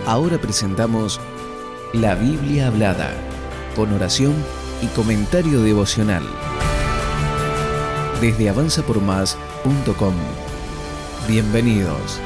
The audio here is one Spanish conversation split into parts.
Ahora presentamos la Biblia Hablada, con oración y comentario devocional. Desde avanzapormás.com. Bienvenidos.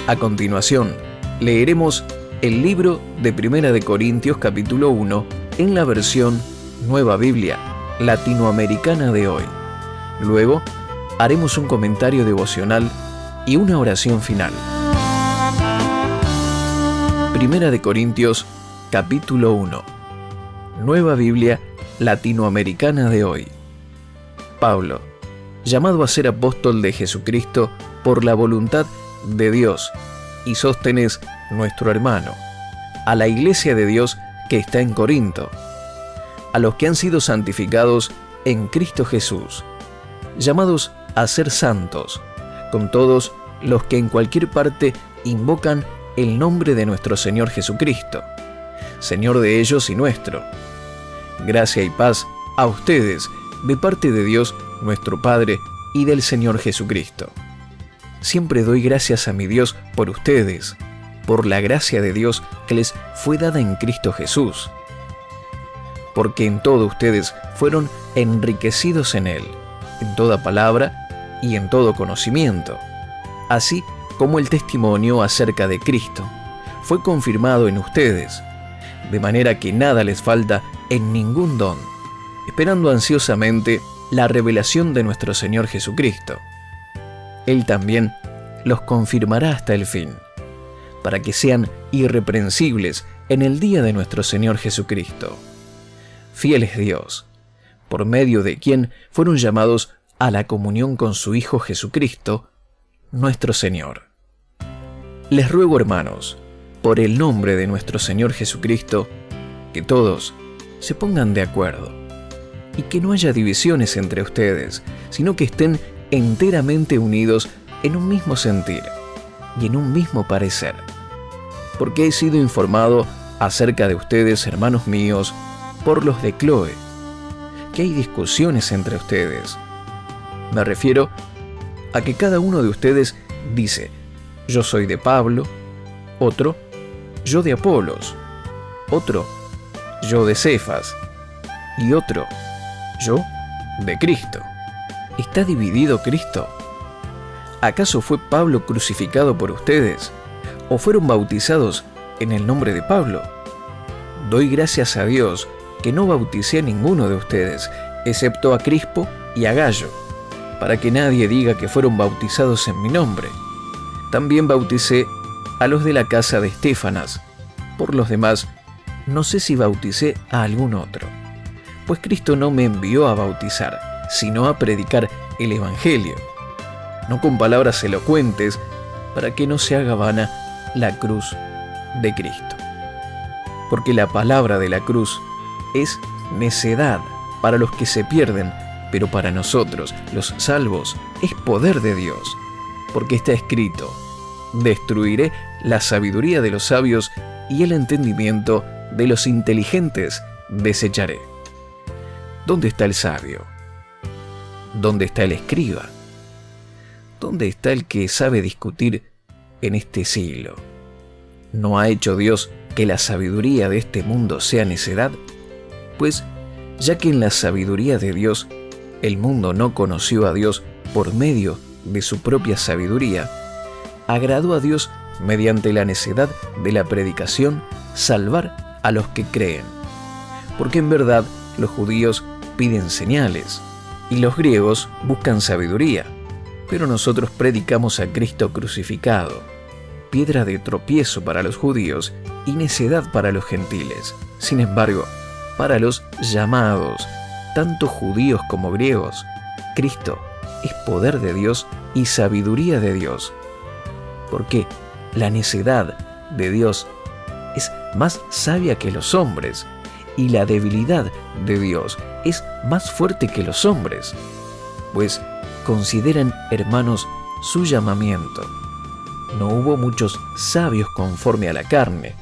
A continuación, leeremos el libro de Primera de Corintios capítulo 1 en la versión Nueva Biblia Latinoamericana de hoy. Luego, haremos un comentario devocional y una oración final. Primera de Corintios capítulo 1, Nueva Biblia Latinoamericana de hoy. Pablo, llamado a ser apóstol de Jesucristo por la voluntad de Dios, y Sóstenes, nuestro hermano, a la iglesia de Dios que está en Corinto, a los que han sido santificados en Cristo Jesús, llamados a ser santos, con todos los que en cualquier parte invocan el nombre de nuestro Señor Jesucristo, Señor de ellos y nuestro. Gracia y paz a ustedes de parte de Dios nuestro Padre y del Señor Jesucristo. Siempre doy gracias a mi Dios por ustedes, por la gracia de Dios que les fue dada en Cristo Jesús, porque en todo ustedes fueron enriquecidos en Él, en toda palabra y en todo conocimiento, así como el testimonio acerca de Cristo fue confirmado en ustedes, de manera que nada les falta en ningún don, esperando ansiosamente la revelación de nuestro Señor Jesucristo. Él también los confirmará hasta el fin, para que sean irreprensibles en el día de nuestro Señor Jesucristo. Fiel es Dios, por medio de quien fueron llamados a la comunión con su Hijo Jesucristo, nuestro Señor. Les ruego, hermanos, por el nombre de nuestro Señor Jesucristo, que todos se pongan de acuerdo, y que no haya divisiones entre ustedes, sino que estén enteramente unidos en un mismo sentir y en un mismo parecer. Porque he sido informado acerca de ustedes, hermanos míos, por los de Cloe, que hay discusiones entre ustedes. Me refiero a que cada uno de ustedes dice: yo soy de Pablo, otro, yo de Apolos, otro, yo de Cefas, y otro, yo de Cristo. ¿Está dividido Cristo? ¿Acaso fue Pablo crucificado por ustedes? ¿O fueron bautizados en el nombre de Pablo? Doy gracias a Dios que no bauticé a ninguno de ustedes, excepto a Crispo y a Gayo, para que nadie diga que fueron bautizados en mi nombre. También bauticé a los de la casa de Estéfanas. Por los demás, no sé si bauticé a algún otro, pues Cristo no me envió a bautizar, sino a predicar el Evangelio, no con palabras elocuentes, para que no se haga vana la cruz de Cristo. Porque la palabra de la cruz es necedad para los que se pierden, pero para nosotros, los salvos, es poder de Dios. Porque está escrito: destruiré la sabiduría de los sabios y el entendimiento de los inteligentes desecharé. ¿Dónde está el sabio? ¿Dónde está el escriba? ¿Dónde está el que sabe discutir en este siglo? ¿No ha hecho Dios que la sabiduría de este mundo sea necedad? Pues, ya que en la sabiduría de Dios el mundo no conoció a Dios por medio de su propia sabiduría, agradó a Dios mediante la necedad de la predicación salvar a los que creen. Porque en verdad los judíos piden señales y los griegos buscan sabiduría, pero nosotros predicamos a Cristo crucificado, piedra de tropiezo para los judíos y necedad para los gentiles. Sin embargo, para los llamados, tanto judíos como griegos, Cristo es poder de Dios y sabiduría de Dios. Porque la necedad de Dios es más sabia que los hombres, y la debilidad de Dios es más fuerte que los hombres. Pues consideran, hermanos, su llamamiento. No hubo muchos sabios conforme a la carne,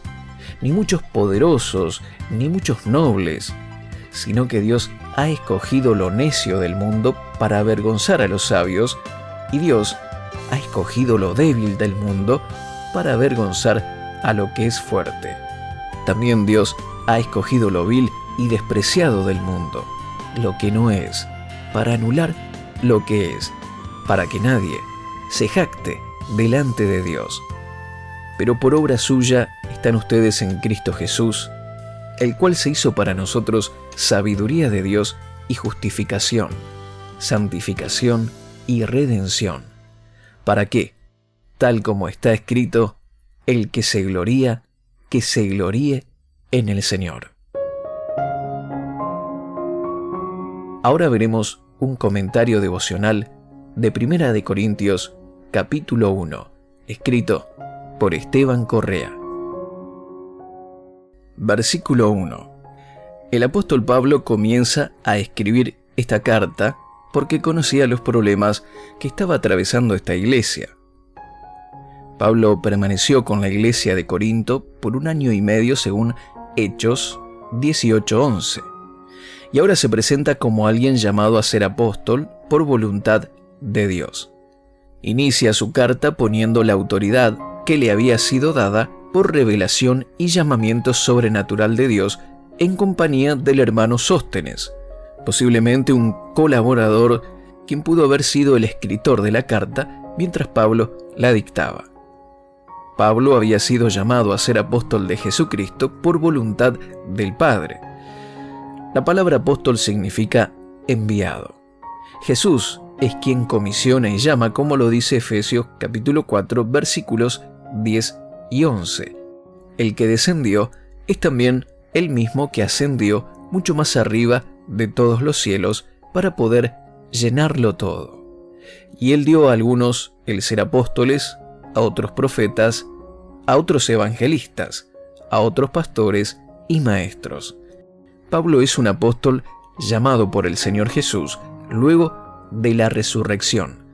ni muchos poderosos, ni muchos nobles, sino que Dios ha escogido lo necio del mundo para avergonzar a los sabios, y Dios ha escogido lo débil del mundo para avergonzar a lo que es fuerte. También Dios ha escogido lo vil y despreciado del mundo, lo que no es, para anular lo que es, para que nadie se jacte delante de Dios. Pero por obra suya están ustedes en Cristo Jesús, el cual se hizo para nosotros sabiduría de Dios y justificación, santificación y redención, para que, tal como está escrito, el que se gloríe en el Señor. Ahora veremos un comentario devocional de 1 de Corintios, capítulo 1, escrito por Esteban Correa. Versículo 1. El apóstol Pablo comienza a escribir esta carta porque conocía los problemas que estaba atravesando esta iglesia. Pablo permaneció con la iglesia de Corinto por 1 año y medio según Hechos 18:11, y ahora se presenta como alguien llamado a ser apóstol por voluntad de Dios. Inicia su carta poniendo la autoridad que le había sido dada por revelación y llamamiento sobrenatural de Dios en compañía del hermano Sóstenes, posiblemente un colaborador quien pudo haber sido el escritor de la carta mientras Pablo la dictaba. Pablo había sido llamado a ser apóstol de Jesucristo por voluntad del Padre. La palabra apóstol significa enviado. Jesús es quien comisiona y llama, como lo dice Efesios capítulo 4, versículos 10 y 11. El que descendió es también el mismo que ascendió mucho más arriba de todos los cielos para poder llenarlo todo. Y él dio a algunos el ser apóstoles, a otros profetas, a otros evangelistas, a otros pastores y maestros. Pablo es un apóstol llamado por el Señor Jesús luego de la resurrección,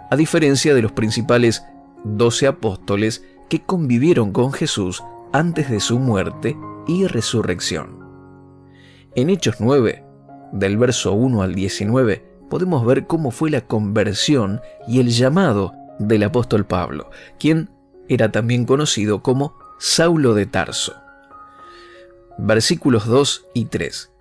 a diferencia de los principales 12 apóstoles que convivieron con Jesús antes de su muerte y resurrección. En Hechos 9, del verso 1 al 19, podemos ver cómo fue la conversión y el llamado del apóstol Pablo, quien era también conocido como Saulo de Tarso. Versículos 2 y 3.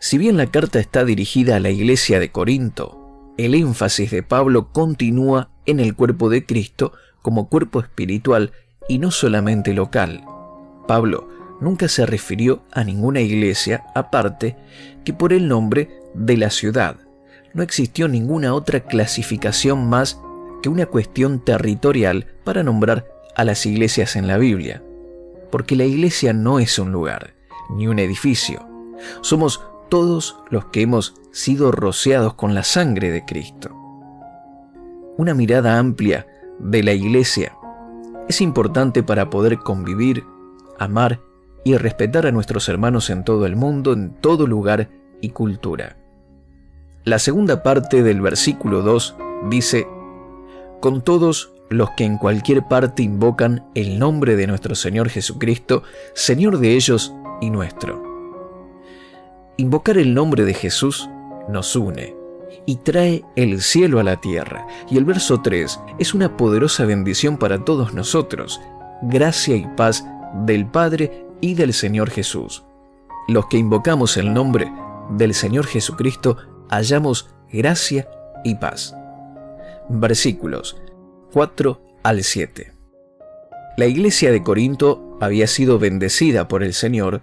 Si bien la carta está dirigida a la iglesia de Corinto, el énfasis de Pablo continúa en el cuerpo de Cristo como cuerpo espiritual y no solamente local. Pablo nunca se refirió a ninguna iglesia aparte que por el nombre de la ciudad. No existió ninguna otra clasificación más que una cuestión territorial para nombrar a las iglesias en la Biblia, porque la iglesia no es un lugar, ni un edificio. Somos todos los que hemos sido rociados con la sangre de Cristo. Una mirada amplia de la iglesia es importante para poder convivir, amar y respetar a nuestros hermanos en todo el mundo, en todo lugar y cultura. La segunda parte del versículo 2 dice: con todos los que en cualquier parte invocan el nombre de nuestro Señor Jesucristo, Señor de ellos y nuestro. Invocar el nombre de Jesús nos une y trae el cielo a la tierra. Y el verso 3 es una poderosa bendición para todos nosotros: gracia y paz del Padre y del Señor Jesús. Los que invocamos el nombre del Señor Jesucristo hallamos gracia y paz. Versículos 4 al 7. La iglesia de Corinto había sido bendecida por el Señor,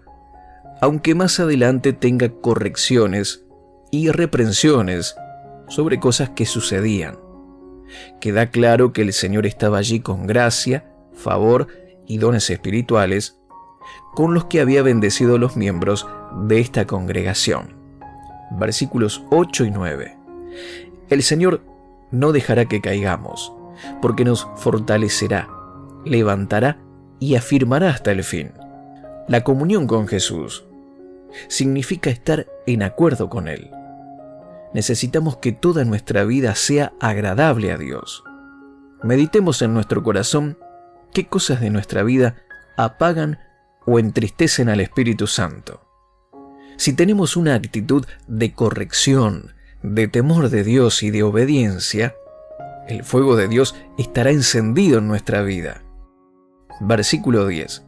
aunque más adelante tenga correcciones y reprensiones sobre cosas que sucedían. Queda claro que el Señor estaba allí con gracia, favor y dones espirituales, con los que había bendecido a los miembros de esta congregación. Versículos 8 y 9. El Señor no dejará que caigamos, porque nos fortalecerá, levantará y afirmará hasta el fin. La comunión con Jesús significa estar en acuerdo con Él. Necesitamos que toda nuestra vida sea agradable a Dios. Meditemos en nuestro corazón qué cosas de nuestra vida apagan o entristecen al Espíritu Santo. Si tenemos una actitud de corrección, de temor de Dios y de obediencia, el fuego de Dios estará encendido en nuestra vida. Versículo 10.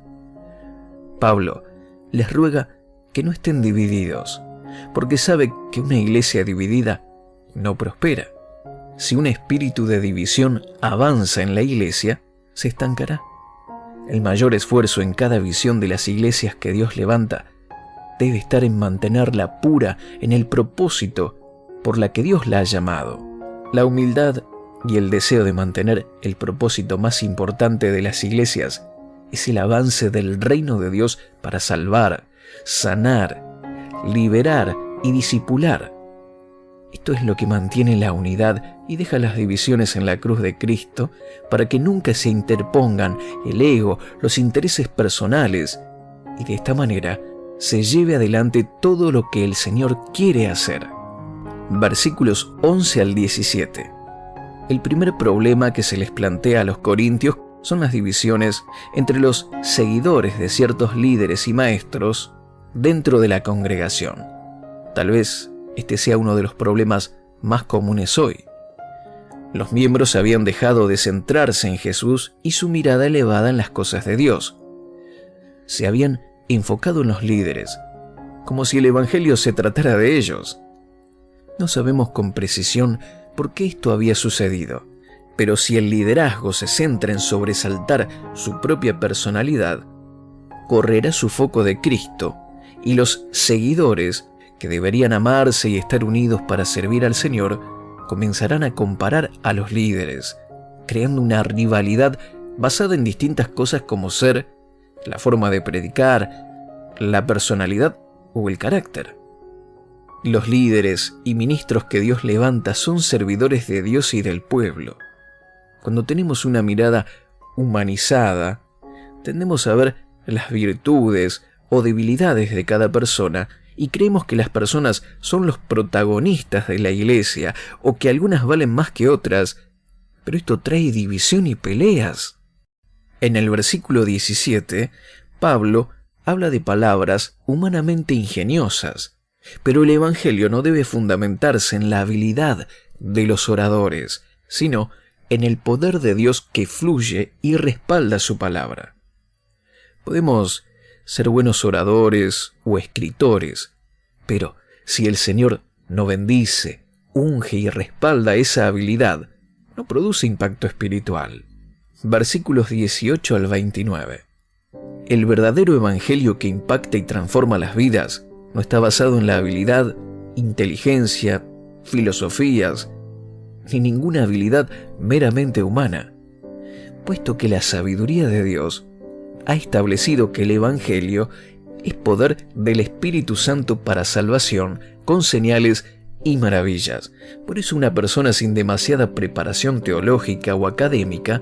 Pablo les ruega que no estén divididos, porque sabe que una iglesia dividida no prospera. Si un espíritu de división avanza en la iglesia, se estancará. El mayor esfuerzo en cada visión de las iglesias que Dios levanta debe estar en mantenerla pura en el propósito por la que Dios la ha llamado. La humildad y el deseo de mantener el propósito más importante de las iglesias es el avance del reino de Dios para salvar, sanar, liberar y discipular. Esto es lo que mantiene la unidad y deja las divisiones en la cruz de Cristo para que nunca se interpongan el ego, los intereses personales y de esta manera se lleve adelante todo lo que el Señor quiere hacer. Versículos 11 al 17. El primer problema que se les plantea a los corintios son las divisiones entre los seguidores de ciertos líderes y maestros dentro de la congregación. Tal vez este sea uno de los problemas más comunes hoy. Los miembros habían dejado de centrarse en Jesús y su mirada elevada en las cosas de Dios. Se habían enfocado en los líderes, como si el Evangelio se tratara de ellos. No sabemos con precisión por qué esto había sucedido, pero si el liderazgo se centra en sobresaltar su propia personalidad, correrá su foco de Cristo y los seguidores, que deberían amarse y estar unidos para servir al Señor, comenzarán a comparar a los líderes, creando una rivalidad basada en distintas cosas como ser, la forma de predicar, la personalidad o el carácter. Los líderes y ministros que Dios levanta son servidores de Dios y del pueblo. Cuando tenemos una mirada humanizada, tendemos a ver las virtudes o debilidades de cada persona y creemos que las personas son los protagonistas de la iglesia o que algunas valen más que otras, pero esto trae división y peleas. En el versículo 17, Pablo habla de palabras humanamente ingeniosas, pero el Evangelio no debe fundamentarse en la habilidad de los oradores, sino en el poder de Dios que fluye y respalda su palabra. Podemos ser buenos oradores o escritores, pero si el Señor no bendice, unge y respalda esa habilidad, no produce impacto espiritual. Versículos 18 al 29. El verdadero evangelio que impacta y transforma las vidas no está basado en la habilidad, inteligencia, filosofías, ni ninguna habilidad meramente humana, puesto que la sabiduría de Dios ha establecido que el Evangelio es poder del Espíritu Santo para salvación, con señales y maravillas. Por eso una persona sin demasiada preparación teológica o académica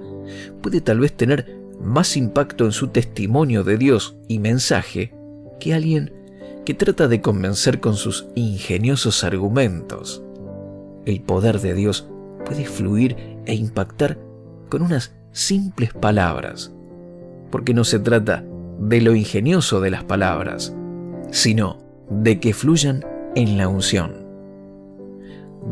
puede tal vez tener más impacto en su testimonio de Dios y mensaje que alguien que trata de convencer con sus ingeniosos argumentos. El poder de Dios puede fluir e impactar con unas simples palabras, porque no se trata de lo ingenioso de las palabras, sino de que fluyan en la unción.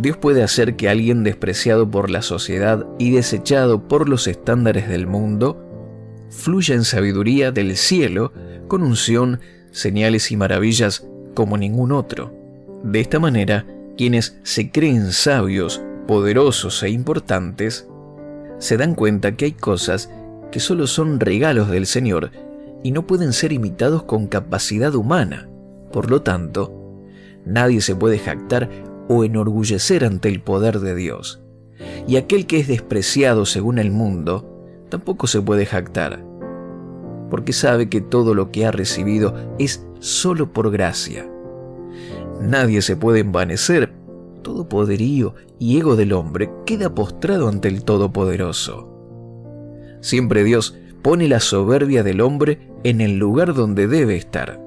Dios puede hacer que alguien despreciado por la sociedad y desechado por los estándares del mundo fluya en sabiduría del cielo con unción, señales y maravillas como ningún otro. De esta manera, quienes se creen sabios, poderosos e importantes, se dan cuenta que hay cosas que solo son regalos del Señor y no pueden ser imitados con capacidad humana. Por lo tanto, nadie se puede jactar o enorgullecer ante el poder de Dios. Y aquel que es despreciado según el mundo, tampoco se puede jactar, porque sabe que todo lo que ha recibido es solo por gracia. Nadie se puede envanecer. Todo poderío y ego del hombre queda postrado ante el Todopoderoso. Siempre Dios pone la soberbia del hombre en el lugar donde debe estar.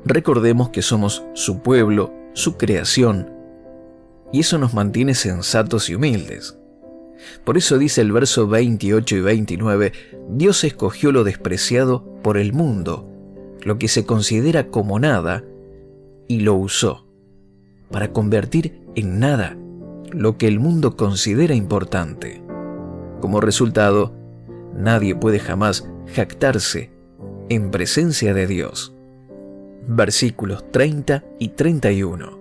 Recordemos que somos su pueblo, su creación, y eso nos mantiene sensatos y humildes. Por eso dice el verso 28 y 29, Dios escogió lo despreciado por el mundo, lo que se considera como nada, y lo usó para convertir en nada lo que el mundo considera importante. Como resultado, nadie puede jamás jactarse en presencia de Dios. Versículos 30 y 31.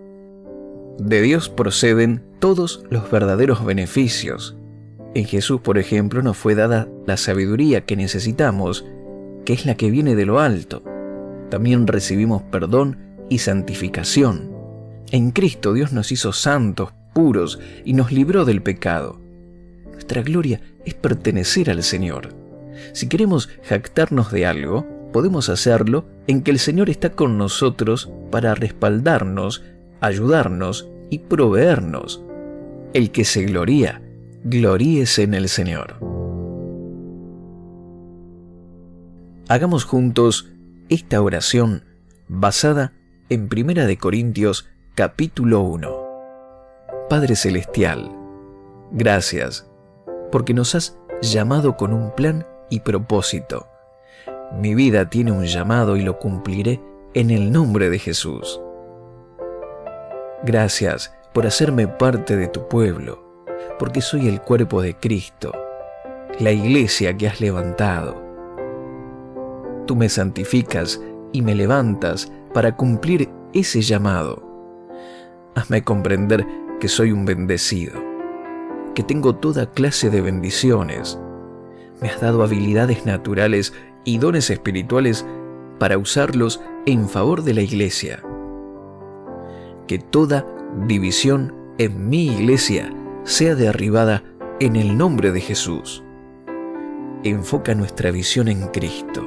De Dios proceden todos los verdaderos beneficios. En Jesús, por ejemplo, nos fue dada la sabiduría que necesitamos, que es la que viene de lo alto. También recibimos perdón y santificación. En Cristo Dios nos hizo santos, puros y nos libró del pecado. Nuestra gloria es pertenecer al Señor. Si queremos jactarnos de algo, podemos hacerlo en que el Señor está con nosotros para respaldarnos, ayudarnos y proveernos. El que se gloría, gloríese en el Señor. Hagamos juntos esta oración basada en 1 Corintios capítulo 1. Padre Celestial, gracias porque nos has llamado con un plan y propósito. Mi vida tiene un llamado y lo cumpliré en el nombre de Jesús. Gracias por hacerme parte de tu pueblo, porque soy el cuerpo de Cristo, la iglesia que has levantado. Tú me santificas y me levantas para cumplir ese llamado. Hazme comprender que soy un bendecido, que tengo toda clase de bendiciones. Me has dado habilidades naturales y dones espirituales para usarlos en favor de la iglesia. Que toda división en mi iglesia sea derribada en el nombre de Jesús. Enfoca nuestra visión en Cristo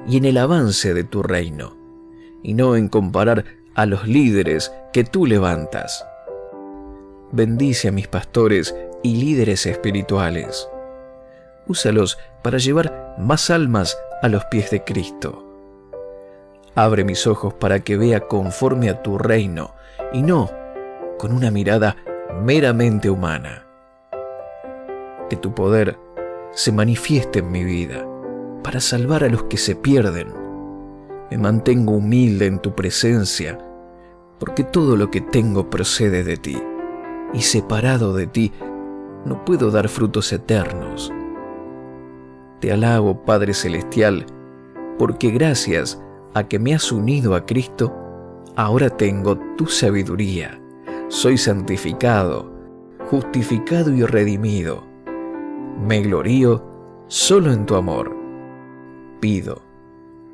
y en el avance de tu reino, y no en comparar a los líderes que tú levantas. Bendice a mis pastores y líderes espirituales. Úsalos para llevar más almas a los pies de Cristo. Abre mis ojos para que vea conforme a tu reino y no con una mirada meramente humana. Que tu poder se manifieste en mi vida para salvar a los que se pierden. Me mantengo humilde en tu presencia, porque todo lo que tengo procede de ti, y separado de ti no puedo dar frutos eternos. Te alabo, Padre Celestial, porque gracias a que me has unido a Cristo, ahora tengo tu sabiduría. Soy santificado, justificado y redimido. Me glorío solo en tu amor. Pido,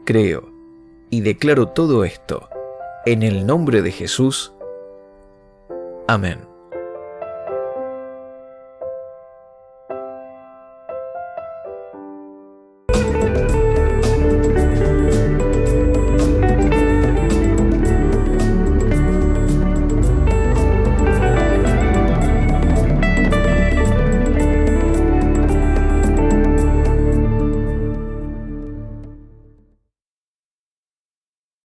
creo y declaro todo esto en el nombre de Jesús. Amén.